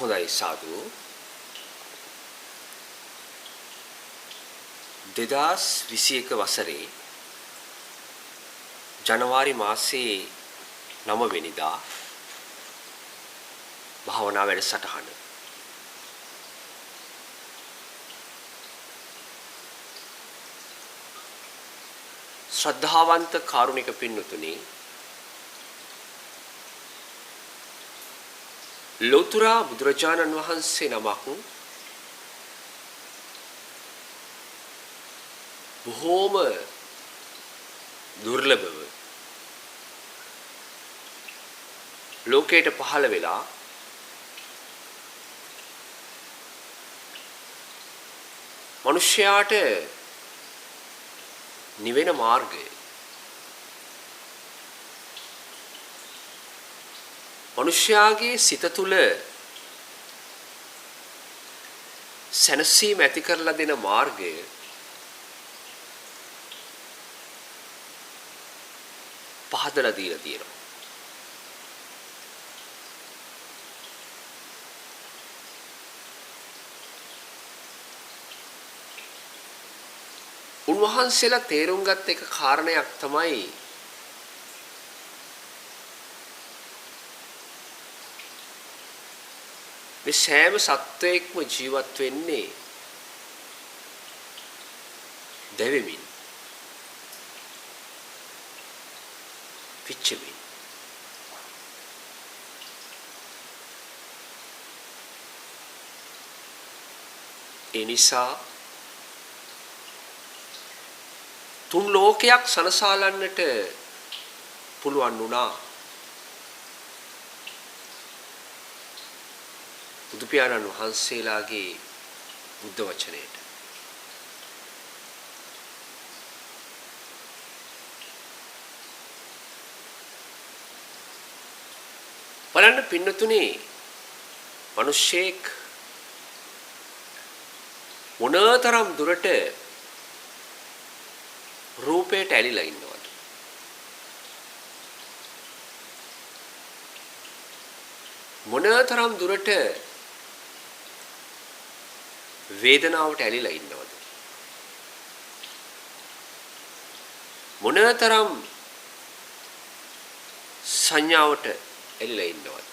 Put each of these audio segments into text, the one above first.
හොඳයි සාදු 2021 වසරේ ජනවාරි මාසයේ 9 වෙනිදා භාවනා වැඩසටහන ශ්‍රද්ධාවන්ත කාරුණික පින්නතුනි ලෝතර බුදුරජාණන් වහන්සේ නමක් බොහෝම දුර්ලභව ලෝකයට පහළ වෙලා මිනිස්යාට නිවෙන මාර්ගය මිනිස්යාගේ සිත තුළ සැනසීම ඇති කරලා දෙන මාර්ගය පහදලා දීලා තියෙනවා. උන්වහන්සේලා තේරුම් ගත්ත එක කාරණයක් තමයි මේ සෑම සත්වයක්ම ජීවත් වෙන්නේ දෙවෙමින් පිච්චෙමින් ඒ නිසා තුන් ලෝකයක් සනසාලන්නට පුළුවන් වුණා බුදු පියාණන් වහන්සේලාගේ බුද්ධ වචනයට. බලන්න පින්නතුනේ මිනිස්සෙක් මොනතරම් දුරට රූපයට ඇලිලා ඉන්නවද? මොනතරම් දුරට වේදනාවට ඇලිලා ඉන්නවද? මොනතරම් සංඥාවට ඇලිලා ඉන්නවද?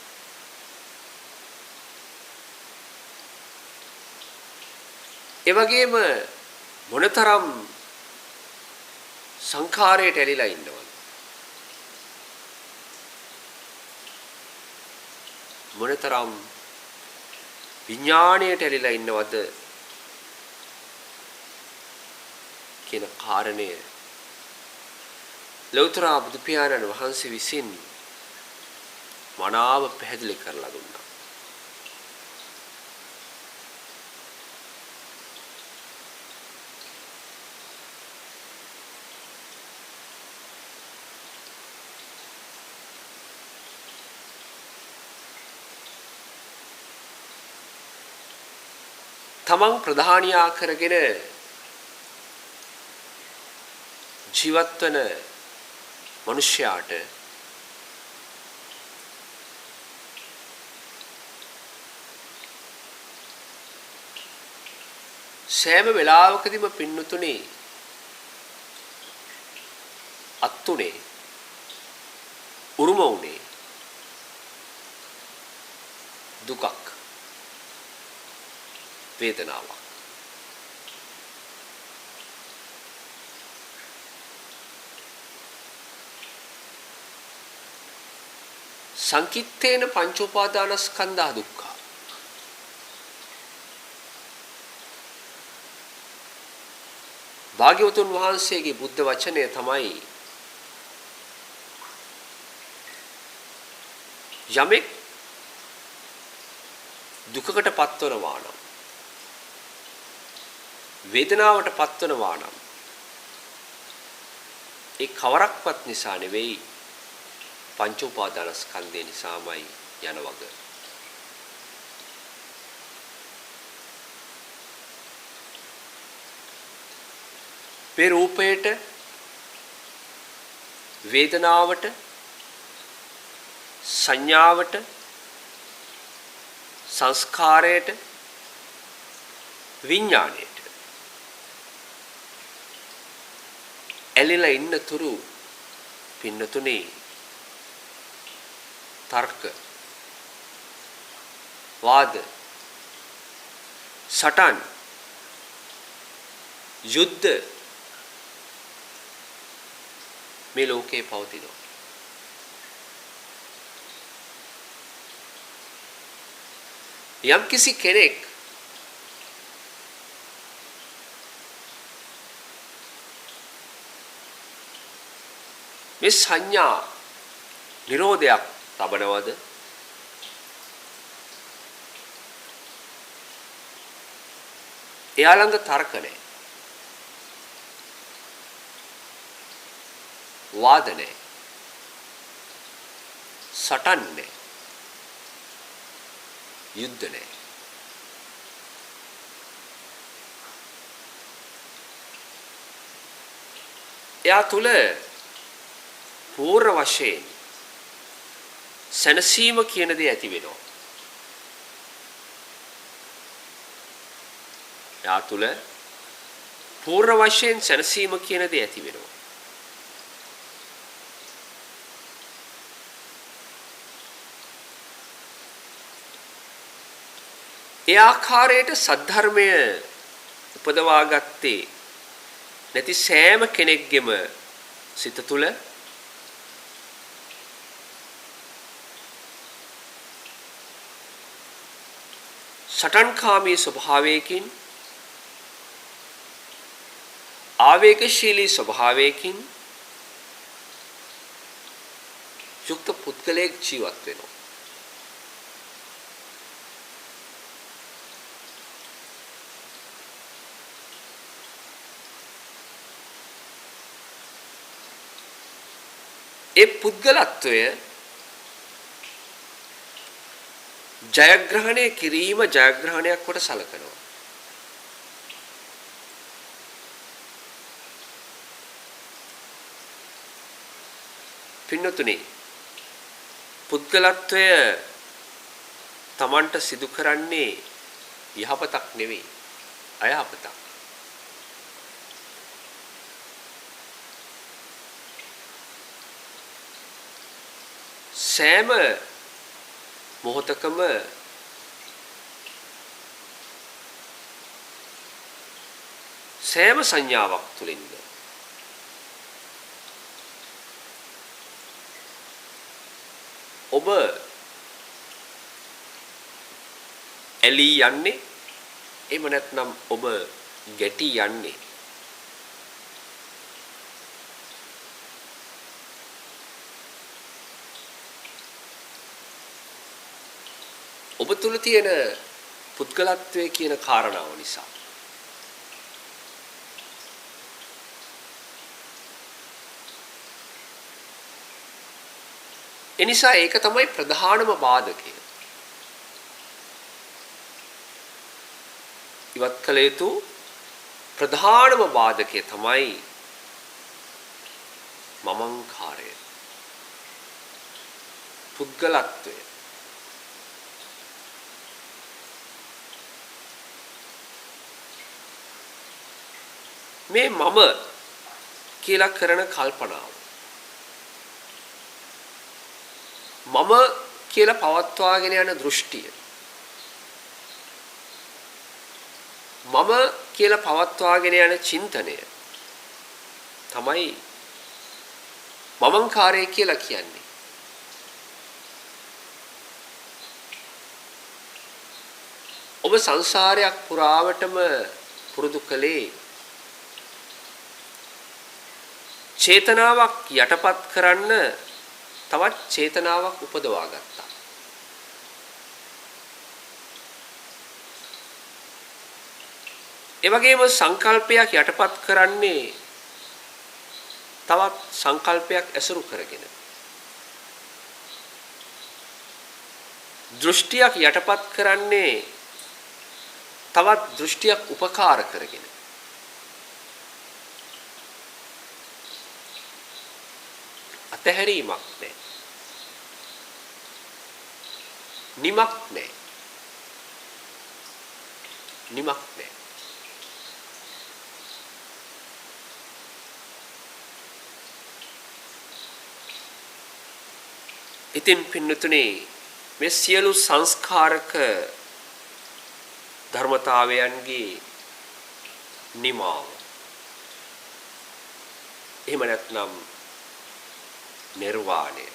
ඒ වගේම මොනතරම් සංඛාරයට ඇලිලා ඉන්නවද? මොනතරම් විඥාණයට ඇලිලා ඉන්නවද කියන කාරණය ලෞතර බුදු පියාණන් වහන්සේ විසින් මනාව පැහැදිලි කරලා දුන්නා. තමන් ප්‍රධානියා කරගෙන ජීවත් වන මිනිසයාට සෑම වෙලාවකදීම පින්නතුනේ අත්තුනේ උරුම උනේ දුකක් වේදනාවක්. සංකිට්ඨේන පංච උපාදානස්කන්ධා දුක්ඛ. භාග්‍යවතුන් වහන්සේගේ බුද්ධ වචනය තමයි යමෙක් දුකකට පත්වනවා නම් වේදනාවට පත්වනවා නම් ඒ කවරක්වත් නිසා නෙවෙයි පංච උපාදානස්කන්ධය නිසාමයි යන වග. මේ රූපයට වේදනාවට සංඥාවට සංස්කාරයට විඥාණයට ඇලිලා ඉන්න තුරු පින්නතුනේ තර්ක වාද සටන් යුද්ධ මේ ලෝකේ පවතිනවා. යම් කිසි කෙනෙක් මේ සංඥා නිරෝධයක් ලබනවද? එයා ළඟ තර්ක නැහැ. වාද නැහැ. සටන් නැහැ. යුද්ධ නැහැ. එයා තුල පූර්ණ වශයෙන් සැනසීම කියන දේ ඇති වෙනවා. එයා තුල පූර්ණ වශයෙන් සැනසීම කියන දේ ඇති වෙනවා. ඒ ආකාරයට සද්ධර්මය උපදවා ගත්තේ නැති සෑම කෙනෙක්ගෙම සිත තුළ සටන්කාමී ස්වභාවයකින් ආවේගශීලී ස්වභාවයකින් යුක්ත පුද්ගලයෙක් ජීවත් වෙනවා. ඒ පුද්ගලත්වය ජයග්‍රහණය කිරීම ජයග්‍රහණයක් කොට සලකනවා. පින්නතුනි පුද්ගලත්වය Tamanට සිදු කරන්නේ යහපතක් නෙවෙයි අයහපතක්. සෑම මොහොතකම සෑම සංඥාවක් තුළින්ද ඔබ ඇලී යන්නේ එහෙම නැත්නම් ඔබ ගැටි යන්නේ ඔබ තුල තියෙන පුද්ගලත්වයේ කියන කාරණාව නිසා. එනිසා ඒක තමයි ප්‍රධානම බාධකය. ඉවත් කළ යුතු ප්‍රධානම බාධකය තමයි මමංකාරය. පුද්ගලත්වය. මේ මම කියලා කරන කල්පනාව මම කියලා පවත්වාගෙන යන දෘෂ්ටිය මම කියලා පවත්වාගෙන යන චින්තනය තමයි මමංකාරය කියලා කියන්නේ. ඔබ සංසාරයක් පුරාවටම පුරුදු කළේ චේතනාවක් යටපත් කරන්න තවත් චේතනාවක් උපදවා ගත්තා. ඒ වගේම සංකල්පයක් යටපත් කරන්නේ තවත් සංකල්පයක් ඇසුරු කරගෙන. දෘෂ්ටියක් යටපත් කරන්නේ තවත් දෘෂ්ටියක් උපකාර කරගෙන. අතහැරීමක් නැහැ. නිමක් නැහැ. නිමක් නැහැ. ඉතින් පින්නතුනේ මේ සියලු සංස්කාරක ධර්මතාවයන්ගේ නිමාව. එහෙම නැත්නම් නිර්වාණය.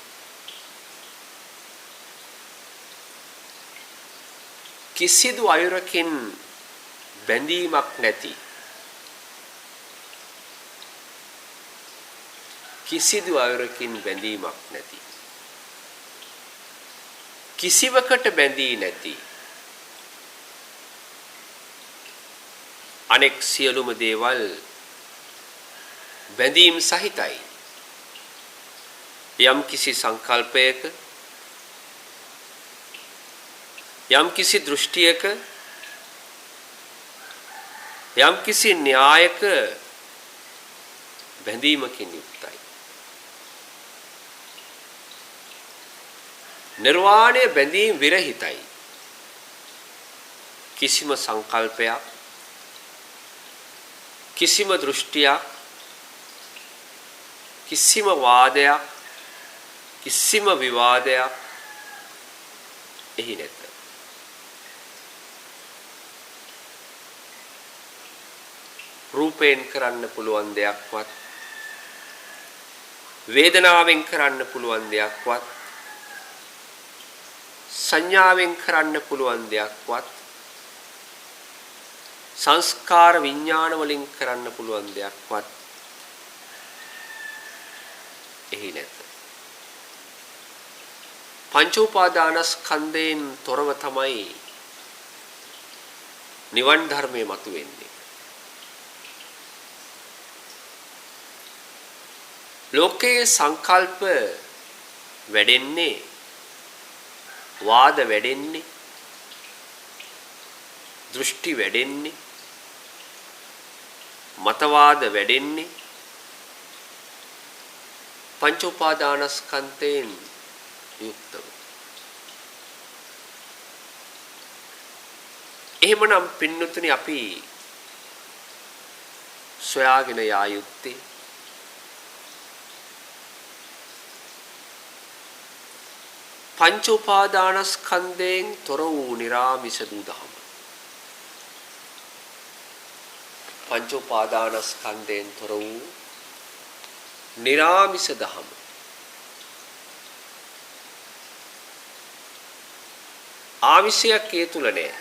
කිසිදු අයුරකින් බැඳීමක් නැති, කිසිදු අයුරකින් බැඳීමක් නැති, කිසිවකට බැඳී නැති අනෙක් සියලුම දේවල් බැඳීම් සහිතයි. යම් කිසි සංකල්පයක, යම් කිසි දෘෂ්ටියක, යම් කිසි න්‍යායක බැඳීමකින් යුක්තයි. නිර්වාණය බැඳීම් විරහිතයි. කිසිම සංකල්පයක්, කිසිම දෘෂ්ටියක්, කිසිම වාදයක්, කිසිම විවාදයක් එහි නැත. රූපයෙන් කරන්න පුළුවන් දෙයක්වත්, වේදනාවෙන් කරන්න පුළුවන් දෙයක්වත්, සංඥාවෙන් කරන්න පුළුවන් දෙයක්වත්, සංස්කාර විඥාන වලින් කරන්න පුළුවන් දෙයක්වත් එහි නැත. පංච උපාදානස්කන්ධයෙන් තොරව තමයි නිවන් ධර්මයේ මතුවෙන්නේ. ලෝකයේ සංකල්ප වැඩෙන්නේ, වාද වැඩෙන්නේ, දෘෂ්ටි වැඩෙන්නේ, මතවාද වැඩෙන්නේ පංච උපාදානස්කන්ධයෙන් යුක්තව. එහෙමනම් පින්නතුනි අපි සොයාගෙන යා යුත්තේ පංච උපාදානස්කන්ධයෙන් තොර වූ නිරාමිස දහම. පංච උපාදානස්කන්ධයෙන් තොර වූ නිරාමිස දහම. ආමිෂයක් ඒ තුල නැහැ.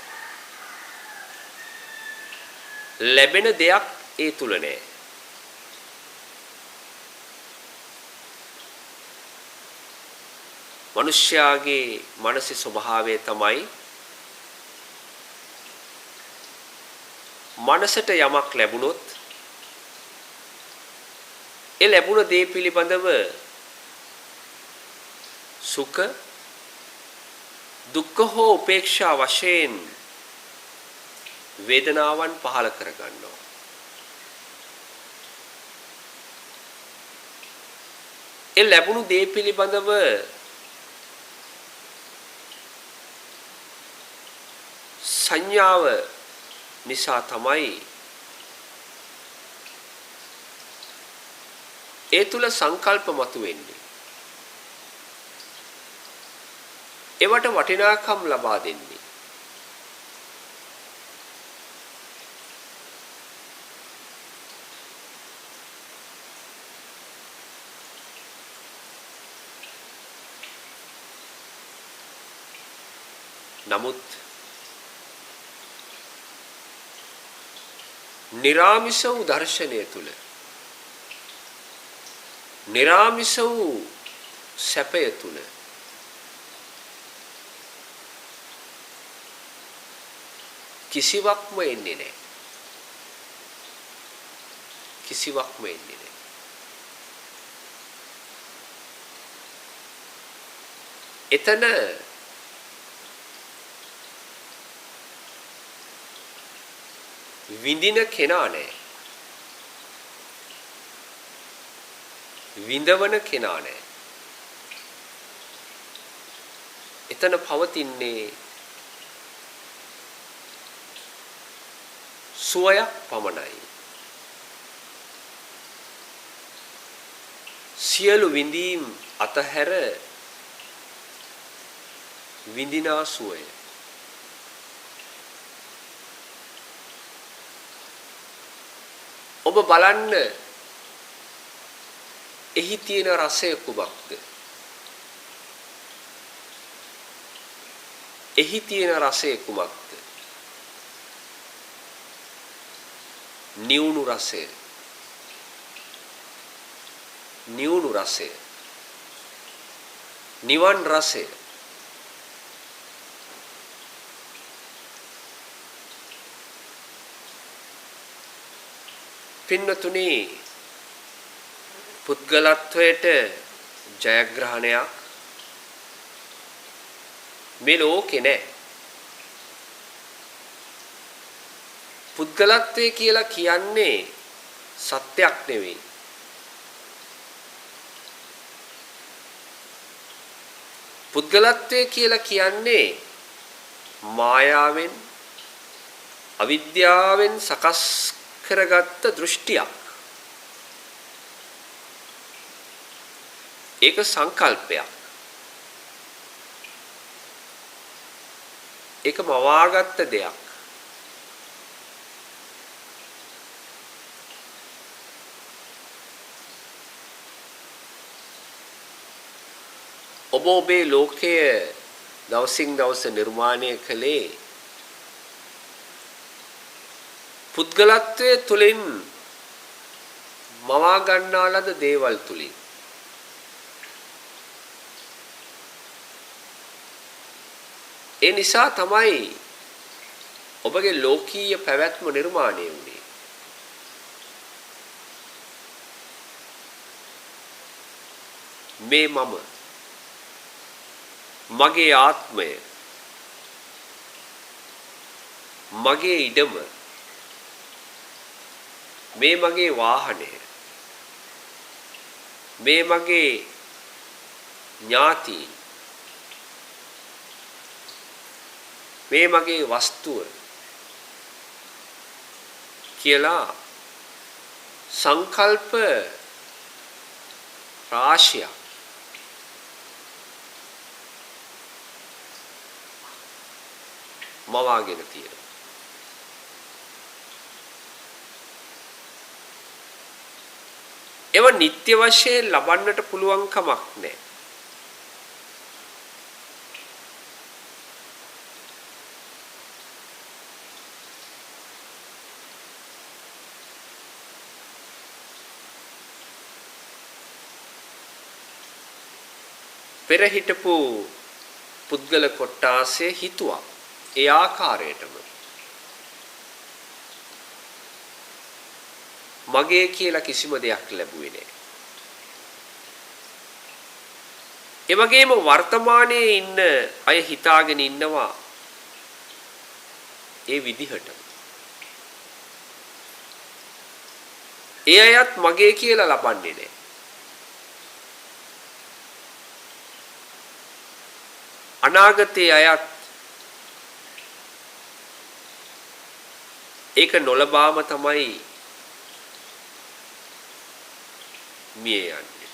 ලැබෙන දෙයක් ඒ තුල නැහැ. මනුෂ්‍යයාගේ මානසික ස්වභාවය තමයි මනසට යමක් ලැබුණොත් ඒ ලැබුණ දේ පිළිබඳව සුඛ, දුක්ඛ හෝ උපේක්ෂා වශයෙන් වේදනාවන් පහළ කර ගන්නවා. ඒ ලැබුණු දේ පිළිබඳව සංඥාව නිසා තමයි ඒ තුල සංකල්ප මතුවෙන්නේ. ඒවට වටිනාකම් ලබා දෙන්නේ. නමුත් නිරාමිස වූ දර්ශනය තුල, නිරාමිස වූ සැපය තුල කිසිවක්ම එන්නේ නැහැ. කිසිවක්ම එන්නේ නැහැ. එතන විඳින කෙනා නැහැ. විඳවන කෙනා නැහැ. එතන පවතින්නේ සුවයක් පමණයි. සියලු විඳීම් අතහැර විඳිනා සුවය. ඔබ බලන්න එහි තියෙන රසය කුමක්ද? එහි තියෙන රසය කුමක්ද? නිවුණු රසය. නිවුණු රසය. නිවන් රසය. පින්නතුනි, පුද්ගලත්වයට ජයග්‍රහණයක් මේ ලෝකේ නැහැ. පුද්ගලත්වය කියලා කියන්නේ සත්‍යක් නෙවෙයි. පුද්ගලත්වය කියලා කියන්නේ මායාවෙන් අවිද්‍යාවෙන් සකස් කරගත්ත දෘෂ්ටියක්. ඒක සංකල්පයක්. ඒක මවාගත්ත දෙයක්. ඔබ ඔබේ ලෝකය දවසින් දවස නිර්මාණය කළේ පුද්ගලත්වයේ තුලින් මවා ගන්නා ලද දේවල් තුලින්. ඒ නිසා තමයි ඔබගේ ලෝකීය පැවැත්ම නිර්මාණය වුනේ. මේ මම, මගේ ආත්මය, මගේ ඉඩම, මේ මගේ වාහනය, මේ මගේ ඥාති, මේ මගේ වස්තුව කියලා සංකල්ප රාශියක් මවාගෙන තියෙනවා. ඒව නිත්‍ය වශයෙන් ලබන්නට පුළුවන් කමක් නැහැ. පෙර හිටපු පුද්ගල කොට්ටාසය හිතුවා ඒ ආකාරයටම මගේ කියලා කිසිම දෙයක් ලැබුවේ නැහැ. ඒ වගේම වර්තමානයේ ඉන්න අය හිතාගෙන ඉන්නවා ඒ විදිහට. ඒ අයත් මගේ කියලා ලබන්නේ නැහැ. අනාගතයේ අයත් ඒක නොලබාම තමයි මිය යන්නේ,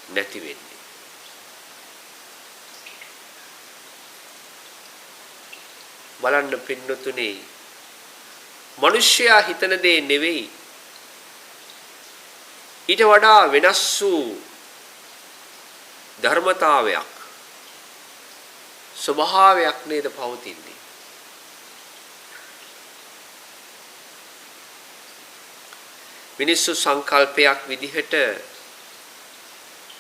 නැති වෙන්නේ. බලන්න පින්නතුනේ, මිනිස්සයා හිතන දේ නෙවෙයි ඊට වඩා වෙනස් වූ ධර්මතාවයක්, ස්වභාවයක් නේද පවතින්නේ. මිනිස්සු සංකල්පයක් විදිහට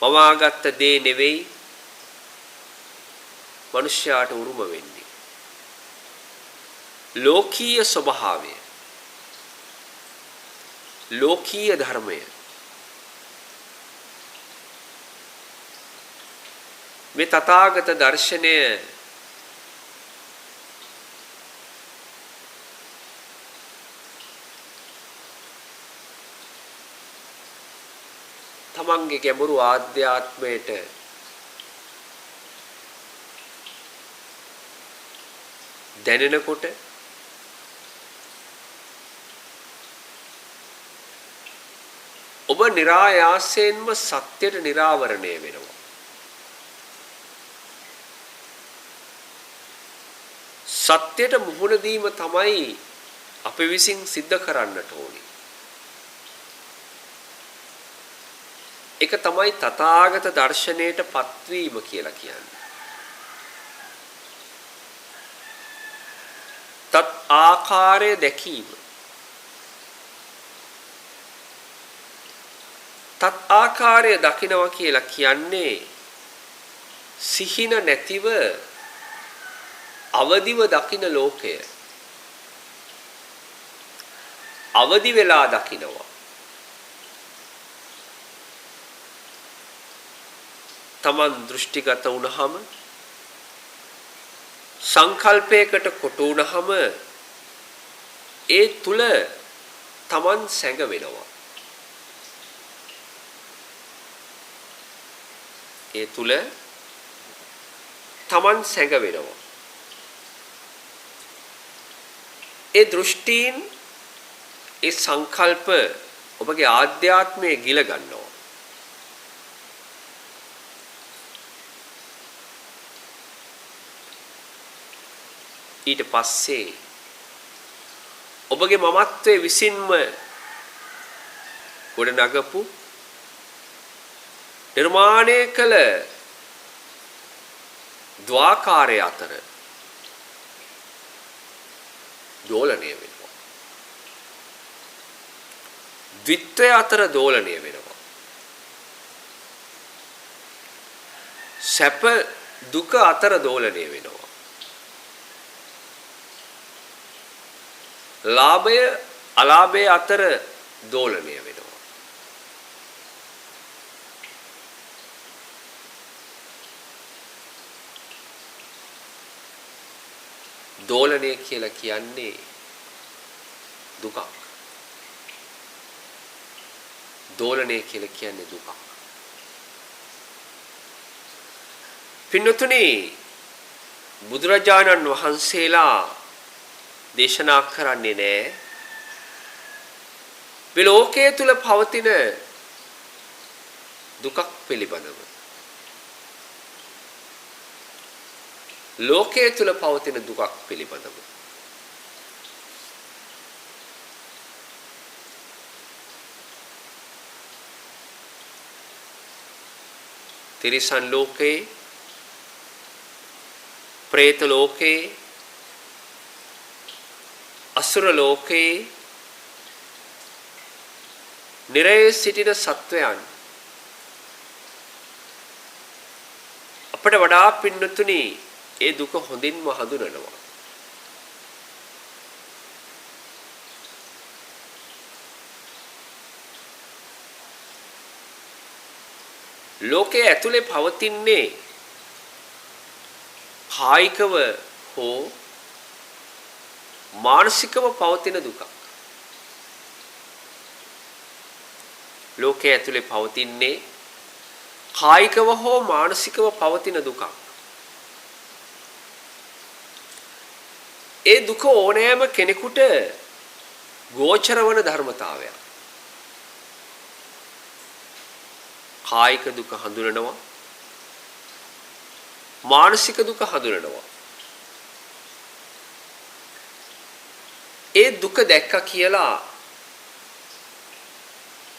මවාගත්ත දේ නෙවෙයි මිනිස්යාට උරුම වෙන්නේ. ලෝකීය ස්වභාවය, ලෝකීය ධර්මය, මේ තථාගත දර්ශනය තමන්ගේ ගැඹුරු ආධ්‍යාත්මයට දැනෙනකොට ඔබ નિરાයාසයෙන්ම සත්‍යයට निराවරණය වෙනවා. සත්‍යයට මුහුණ දීම තමයි අපි විසින් සිද්ධ කරන්නට ඕනේ. ඒක තමයි තථාගත දර්ශනයට පත්වීම කියලා කියන්නේ. තත් ආකාරය දැකීම. තත් ආකාරය දකිනවා කියලා කියන්නේ සිහින නැතිව අවදිව දකින ලෝකය. අවදි වෙලා දකිනවා. තමන් දෘෂ්ටිගත වුණහම සංකල්පයකට කොටු වුණහම ඒ තුල තමන් සැඟ වෙනවා. ඒ තුල තමන් සැඟ වෙනවා. ඒ දෘෂ්ටීන් ඒ සංකල්ප ඔබගේ ආධ්‍යාත්මයේ ගිල ගන්නවා. ඊට පස්සේ ඔබගේ මමත්වයේ විසින්ම ගොඩනගපු නිර්මාණය කළ ද්වාකාරය අතර දෝලණය වෙනවා. ද්විත්වය අතර දෝලණය වෙනවා. සැප දුක අතර දෝලණය වෙනවා. ලාභය අලාභය අතර දෝලණය වෙනවා. දෝලණය කියලා කියන්නේ දුකක්. දෝලණය කියලා කියන්නේ දුකක්. පින්නතුනි බුදුරජාණන් වහන්සේලා දේශනා කරන්නේ නැහැ මේ ලෝකයේ තුල පවතින දුකක් පිළිබඳව. ලෝකයේ තුල පවතින දුකක් පිළිබඳව. තිරිසන් ලෝකේ, പ്രേත ලෝකේ, අසුර ලෝකේ නිරයේ සිටින සත්වයන් අපට වඩා පින්නතුනි ඒ දුක හොඳින්ම හඳුනනවා. ලෝකයේ ඇතුලේ පවතින්නේ කායිකව හෝ මානසිකව පවතින දුකක්. ලෝකයේ ඇතුලේ පවතින්නේ කායිකව හෝ මානසිකව පවතින දුකක්. ඒ දුක ඕනෑම කෙනෙකුට ගෝචර වන ධර්මතාවයක්. කායික දුක හඳුනනවා, මානසික දුක හඳුනනවා. ඒ දුක දැක්ක කියලා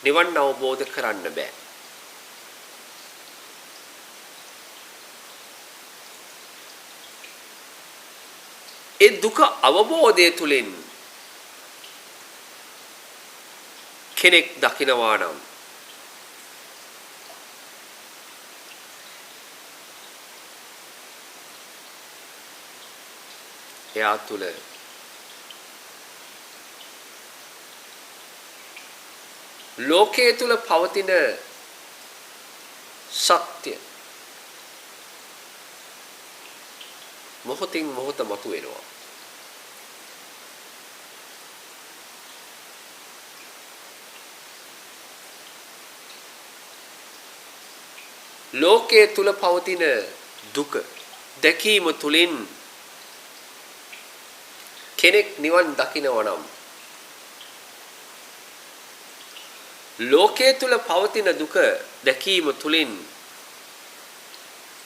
නිවන් අවබෝධ කරන්න බෑ. ඒ දුක අවබෝධය තුලින් කෙනෙක් දකිනවා නම් එයා තුල ලෝකයේ තුල පවතින සත්‍ය මොහොතින් මොහොත මතුවෙනවා. ලෝකයේ තුල පවතින දුක දැකීම තුලින් කෙනෙක් නිවන් දකිනවා නම් ලෝකයේ තුල පවතින දුක දැකීම තුලින්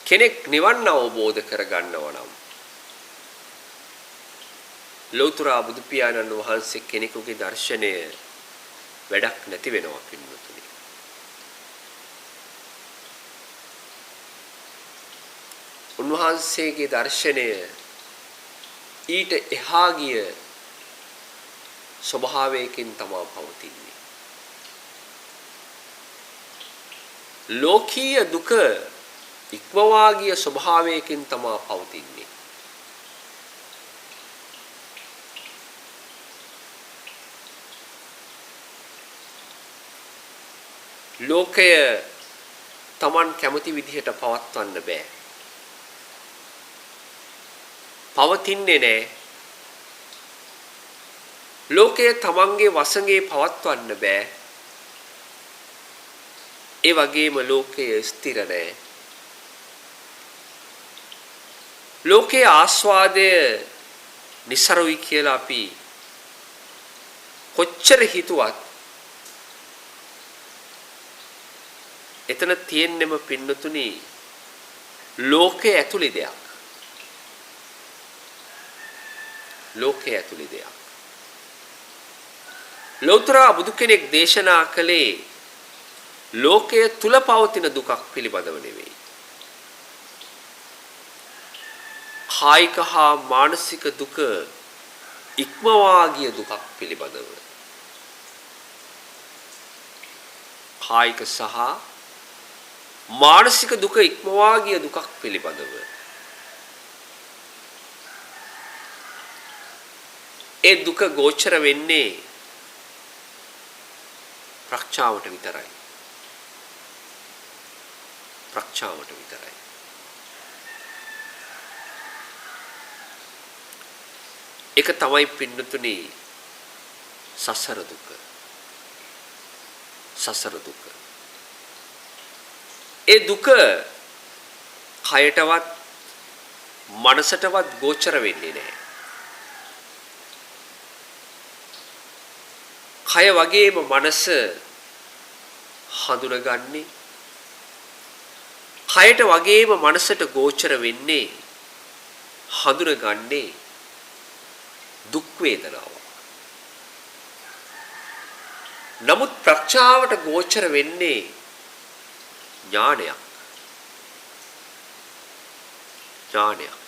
කෙනෙක් නිවන් අවබෝධ කරගන්නවා නම් ලෞතර බුදු පියාණන් වහන්සේ කෙනෙකුගේ දර්ශනය වැඩක් නැති වෙනවා පින්වතුනි. උන්වහන්සේගේ දර්ශනය ඊට එහා ගිය ස්වභාවයකින් තමයි පවතින්නේ. ලෝකීය දුක ඉක්මවා ගිය ස්වභාවයකින් තමයි පවතින්නේ. ලෝකය Taman කැමති විදිහට පවත්වන්න බෑ. පවතින්නේ නෑ. ලෝකය Tamanගේ වසඟේ පවත්වන්න බෑ. ඒ වගේම ලෝකය ස්ථිර නෑ. ලෝකයේ ආස්වාදය નિસරුයි කියලා අපි කොච්චර හිතුවත් එතන තියෙන්නෙම පින්නතුනි ලෝකයේ ඇතුළේ දෙයක්. ලෝකයේ ඇතුළේ දෙයක්. ලෞතර බුදු කෙනෙක් දේශනා කළේ ලෝකයේ තුල පවතින දුකක් පිළිබඳව නෙවෙයි. කායික හා මානසික දුක ඉක්මවා ගිය දුකක් පිළිබඳව. කායික සහ මානසික දුක ඉක්මවා ගිය දුකක් පිළිබඳව. ඒ දුක ගෝචර වෙන්නේ ප්‍රඥාවට විතරයි. ප්‍රඥාවට විතරයි. ඒක තමයි පින්නතුනි සසර දුක. සසර දුක. ඒ දුක කයටවත් මනසටවත් ගෝචර වෙන්නේ නැහැ. කය වගේම මනස හඳුනගන්නේ කයට වගේම මනසට ගෝචර වෙන්නේ හඳුනගන්නේ දුක් වේදනාව. නමුත් ප්‍රඥාවට ගෝචර වෙන්නේ ඥානයක්. ඥානයක්.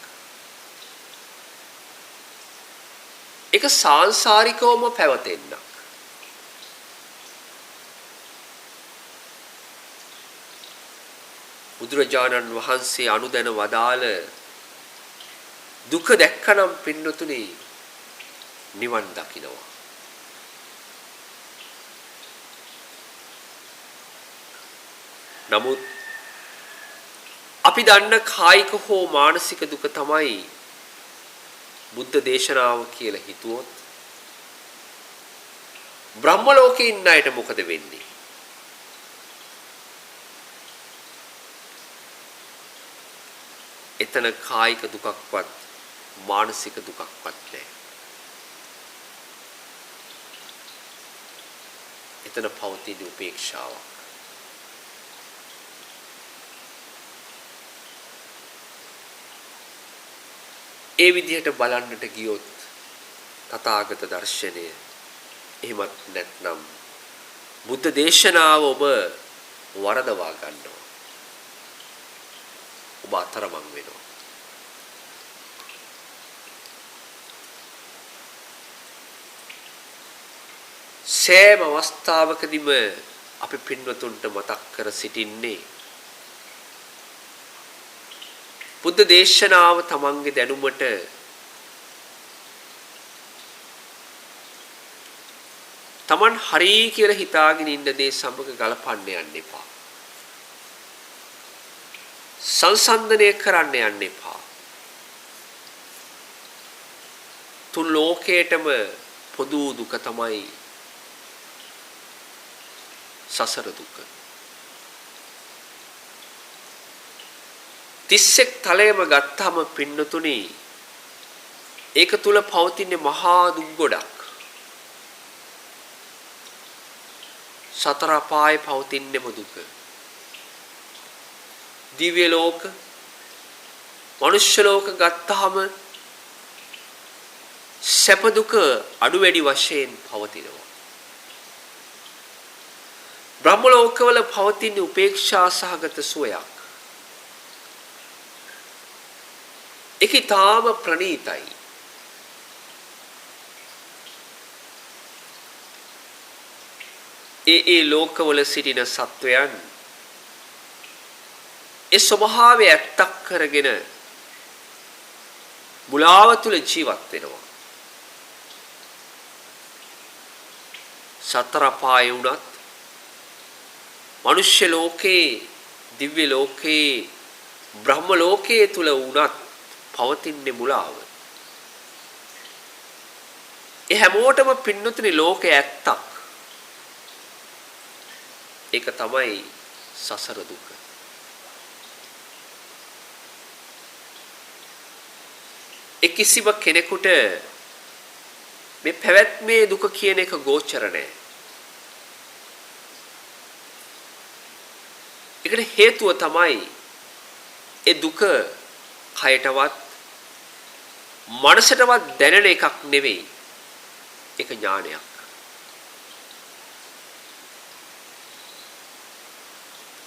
ඒක සාංශාරිකවම පැවතෙන්නක්. බුදුරජාණන් වහන්සේ අනුදැන වදාළ දුක දැක්කනම් පින්නතුනි නිවන් දකින්නවා. නමුත් අපි දන්න කායික හෝ මානසික දුක තමයි බුද්ධ දේශනාව කියලා හිතුවොත් බ්‍රහ්ම ලෝකේ ඉන්න අයට මොකද වෙන්නේ? එතන කායික දුකක්වත් මානසික දුකක්වත් නැහැ. එතන පවතින උපේක්ෂාවක්. ඒ විදිහට බලන්නට ගියොත් තථාගත දර්ශනය එහෙමත් නැත්නම් බුද්ධ දේශනාව ඔබ වරදවා ගන්නවා. ඔබ අතරමං වෙනවා. සෑම අවස්ථාවකදීම අපි පින්වතුන්ට මතක් කර සිටින්නේ බුද්ධ දේශනාව තමන්ගේ දැනුමට තමන් හරි කියලා හිතාගෙන ඉන්න දේ සමග ගලපන්න යන්න එපා. සංසන්දනය කරන්න යන්න එපා. තුන් ලෝකයටම පොදු දුක තමයි සසර දුක. 31 තලයේම ගත්තාම පින්නතුනි ඒක තුල පවතින මහා දුක් ගොඩක්. සතර අපායේ පවතින්නේම දුක. දිව්‍ය ලෝක, මනුෂ්‍ය ලෝක ගත්තාම සැප දුක අඩු වැඩි වශයෙන් පවතිනවා. බ්‍රහ්ම ලෝකවල පවතින උපේක්ෂා සහගත සුවයක්. ඒක ඊටාම ප්‍රණීතයි. ඒ ලෝකවල සිටින සත්වයන් ඒ ස්වභාවය ඇත්තක් කරගෙන මුලාව තුල ජීවත් වෙනවා. සතර පායේ උනත් මනුෂ්‍ය ලෝකේ, දිව්‍ය ලෝකේ, බ්‍රහ්ම ලෝකයේ තුල උනත් පවතින්නේ මුලාව. ඒ හැමෝටම පින්නතුනි ලෝකේ ඇත්තක්. ඒක තමයි සසර දුක. ඒ කිසිම කෙනෙකුට මේ පැවැත්මේ දුක කියන එක ගෝචර නැහැ. ඒකට හේතුව තමයි ඒ දුක කයටවත් මනසටවත් දැනෙන එකක් නෙවෙයි. ඒක ඥානයක්.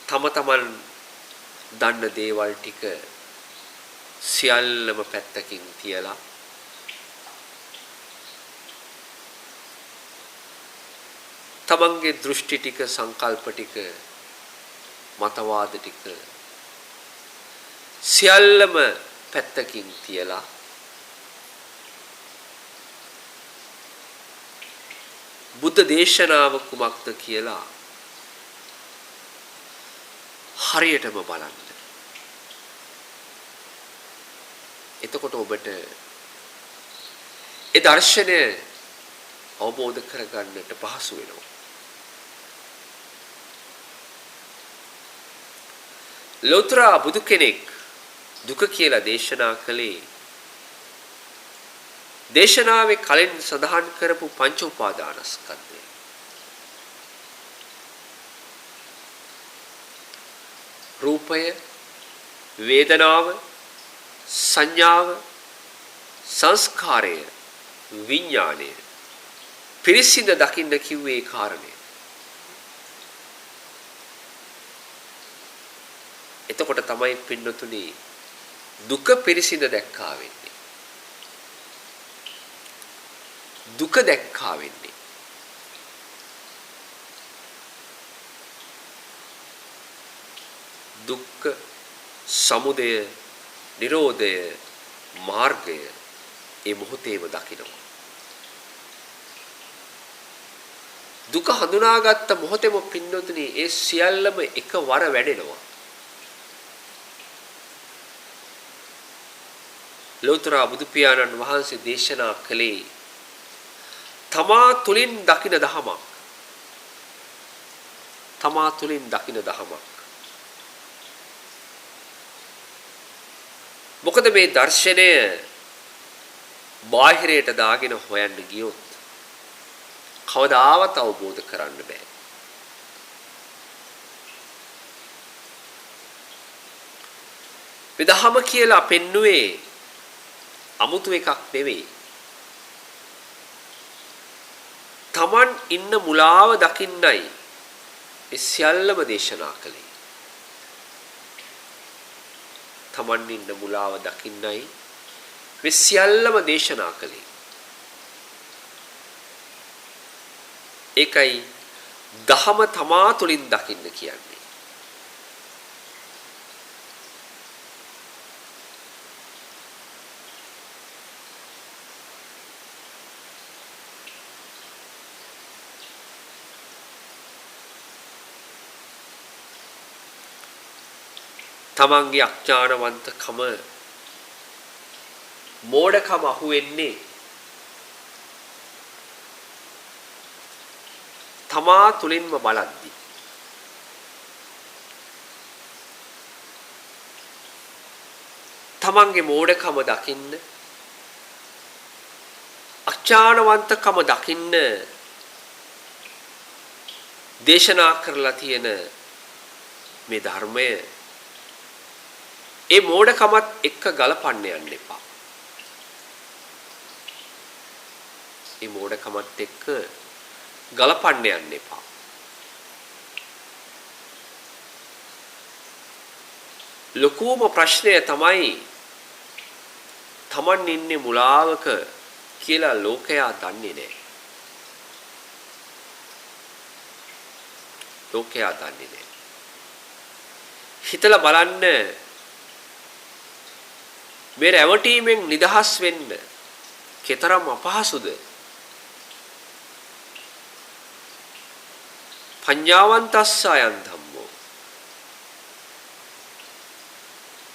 තම තමන් දන්න දේවල් ටික සියල්ලම පැත්තකින් තියලා තමන්ගේ දෘෂ්ටි ටික, සංකල්ප ටික, මතවාද ටික සියල්ලම පැත්තකින් තියලා බුද්ධ දේශනාව කුමක්ද කියලා හරියටම බලන්න. එතකොට ඔබට ඒ දර්ශනය අවබෝධ කරගන්නට පහසු වෙනවා. ලෝතර බුදු කෙනෙක් දුක කියලා දේශනා කළේ දේශනාවේ කලින් සඳහන් කරපු පංච උපාදානස්කන්ධය. රූපය, වේදනාව, සංඥාව, සංස්කාරය, විඥානය පිරිසිඳ දකින්න කිව්වේ ඒ කාරණය. එතකොට තමයි පින්නතුනි දුක පිරිසිඳ දැක්කා වෙන්නේ. දුක දැක්කා වෙන්නේ. දුක්ඛ, සමුදය, නිරෝධය, මාර්ගය ඒ මොහොතේම දකිනවා. දුක හඳුනාගත්ත මොහොතේම පින්නතුනි ඒ සියල්ලම එකවර වැඩෙනවා. ලෝතර බුදු පියාණන් වහන්සේ දේශනා කළේ තමා තුලින් දකින දහමක්. තමා තුලින් දකින දහමක්. මොකද මේ දර්ශනය බාහිරයට දාගෙන හොයන්න ගියොත් කවදාවත් අවබෝධ කරන්න බෑ. මේ දහම කියලා පෙන්නුවේ අමුතු එකක් නෙවෙයි. Taman ඉන්න මුලාව දකින්නයි ඒ සියල්ලම දේශනා කළේ. Taman ඉන්න මුලාව දකින්නයි මේ සියල්ලම දේශනා කළේ. ඒකයි දහම තමා තුලින් දකින්න කියන්නේ. තමන්ගේ අඥානවන්තකම මෝඩකම අහුවෙන්නේ තමා තුලින්ම බලද්දි. තමන්ගේ මෝඩකම දකින්න, අඥානවන්තකම දකින්න දේශනා කරලා තියෙන මේ ධර්මය ඒ මෝඩකමත් එක්ක ගලපන්න යන්න එපා. ඒ මෝඩකමත් එක්ක ගලපන්න යන්න එපා. ලොකුම ප්‍රශ්නය තමයි Taman ඉන්නේ මුලාවක කියලා ලෝකයා දන්නේ නැහැ. ලෝකයා දන්නේ නැහැ. හිතලා බලන්න මේ රැවටීමෙන් නිදහස් වෙන්න කතරම් අපහසුද? පඤ්ඤාවන්තස්සයන් ධම්මෝ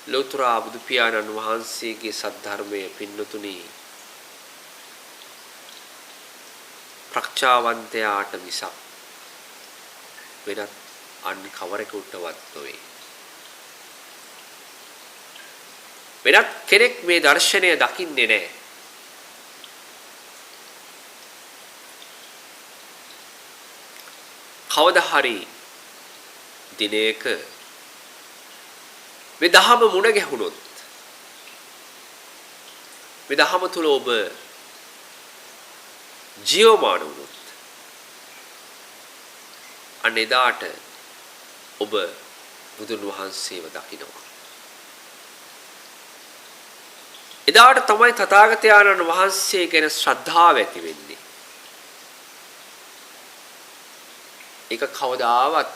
ලෝතර බුදු පියාණන් වහන්සේගේ සද්ධර්මයේ පින්නතුනි ප්‍රඥාවන්තයාට මිසක් වෙනත් අන් කවරෙකුටවත් නොවේ. වෙනත් කෙනෙක් මේ දර්ශනය දකින්නේ නැහැ. කවදා හරි දිනයක මේ දහම මුණ ගැහුනොත් මේ දහම තුල ඔබ ජීවමාන වුණොත් අනේදාට ඔබ බුදුන් වහන්සේව දකිනවා. එදාට තමයි තථාගතයන්න් වහන්සේ ගැන ශ්‍රද්ධාව ඇති වෙන්නේ. ඒක කවදාවත්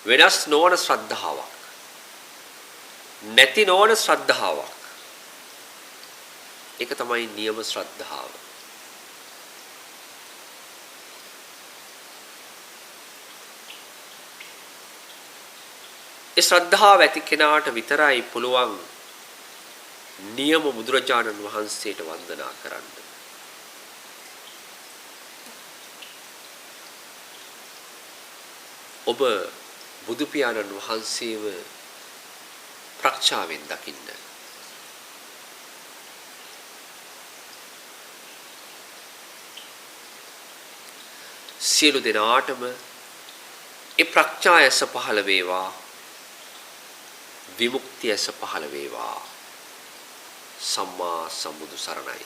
වෙනස් නොවන ශ්‍රද්ධාවක්. නැති නොවන ශ්‍රද්ධාවක්. ඒක තමයි නියම ශ්‍රද්ධාව. ඒ ශ්‍රද්ධාව ඇති කෙනාට විතරයි පුළුවන් නියම බුදුරජාණන් වහන්සේට වන්දනා කරන්න. ඔබ බුදු පියාණන් වහන්සේව ප්‍රඥාවෙන් දකින්න. සියලු දෙනාටම ඒ ප්‍රඥායස පහළ වේවා. විමුක්තියස පහළ වේවා. සම්මා සම්බුදු සරණයි.